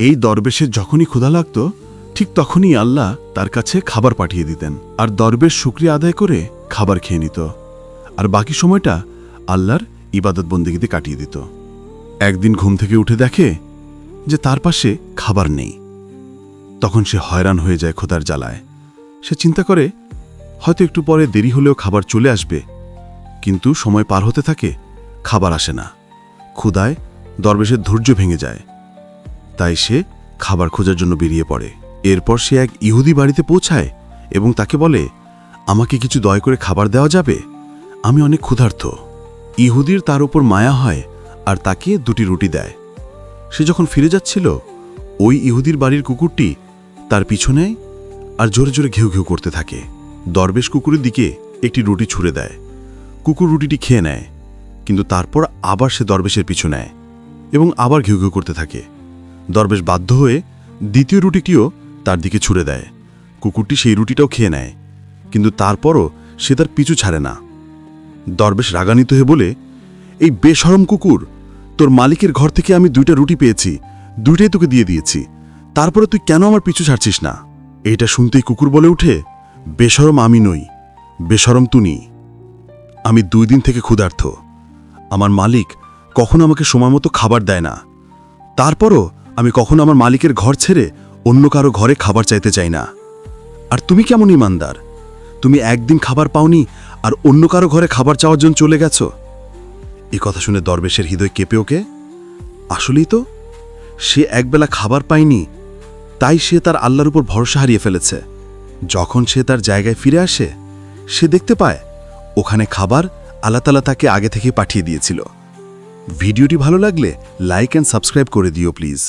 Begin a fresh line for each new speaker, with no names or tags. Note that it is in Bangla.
এই দরবেশের যখনই ক্ষুধা লাগত ঠিক তখনই আল্লাহ তার কাছে খাবার পাঠিয়ে দিতেন, আর দরবেশ শুকরিয়া আদায় করে খাবার খেয়ে নিত, আর বাকি সময়টা আল্লাহর ইবাদত বন্দেগীতে কাটিয়ে দিত। একদিন ঘুম থেকে উঠে দেখে যে তার পাশে খাবার নেই। তখন সে হয়রান হয়ে যায় ক্ষুধার জ্বালায়। সে চিন্তা করে হয়তো একটু পরে দেরি হলেও খাবার চলে আসবে, কিন্তু সময় পার হতে থাকে, খাবার আসে না। ক্ষুধায় দরবেশের ধৈর্য ভেঙে যায়, তাই সে খাবার খোঁজার জন্য বেরিয়ে পড়ে। এরপর সে এক ইহুদি বাড়িতে পৌঁছায় এবং তাকে বলে, আমাকে কিছু দয়া করে খাবার দেওয়া যাবে? আমি অনেক ক্ষুধার্ত। ইহুদির তার উপর মায়া হয় আর তাকে 2টি রুটি দেয়। সে যখন ফিরে যাচ্ছিল, ওই ইহুদির বাড়ির কুকুরটি তার পিছনে আর জোরে জোরে ঘেউ ঘেউ করতে থাকে। দরবেশ কুকুরের দিকে একটি রুটি ছুঁড়ে দেয়। কুকুর রুটিটি খেয়ে নেয়, কিন্তু তারপর আবার সে দরবেশের পিছু নেয় এবং আবার ঘেউ ঘেউ করতে থাকে। দরবেশ বাধ্য হয়ে দ্বিতীয় রুটিটিও তার দিকে ছুঁড়ে দেয়। কুকুরটি সেই রুটিটাও খেয়ে নেয়, কিন্তু তারপরও সে তার পিছু ছাড়ে না। দরবেশ রাগান্বিত হয়ে বলে, এই বেশরম কুকুর, তোর মালিকের ঘর থেকে আমি 2টা রুটি পেয়েছি, 2টাই তোকে দিয়ে দিয়েছি, তারপরে তুই কেন আমার পিছু ছাড়ছিস না? এইটা শুনতেই কুকুর বলে উঠে, বেশরম আমি নই, বেশরম তুনি। আমি 2 দিন থেকে ক্ষুধার্ত। আমার মালিক কখনো আমাকে সময় মতো খাবার দেয় না। তারপরও আমি কখনো আমার মালিকের ঘর ছেড়ে অন্য কারো ঘরে খাবার চাইতে চাই না। আর তুমি কেমন ইমানদার? তুমি একদিন খাবার পাওনি আর অন্য কারো ঘরে খাবার চাওয়ার জন্য চলে গেছো। এই কথা শুনে দরবেশের হৃদয় কেঁপে ওঠে। আসলেই তো, সে একবেলা খাবার পায়নি, তাই সে তার আল্লাহর উপর ভরসা হারিয়ে ফেলেছে। যখন সে তার জায়গায় ফিরে আসে, সে দেখতে পায় ওখানে খাবার আল্লাহ তাআলা তাকে আগে থেকে পাঠিয়ে দিয়েছিল। ভিডিওটি ভালো লাগলে লাইক অ্যান্ড সাবস্ক্রাইব করে দিও প্লিজ।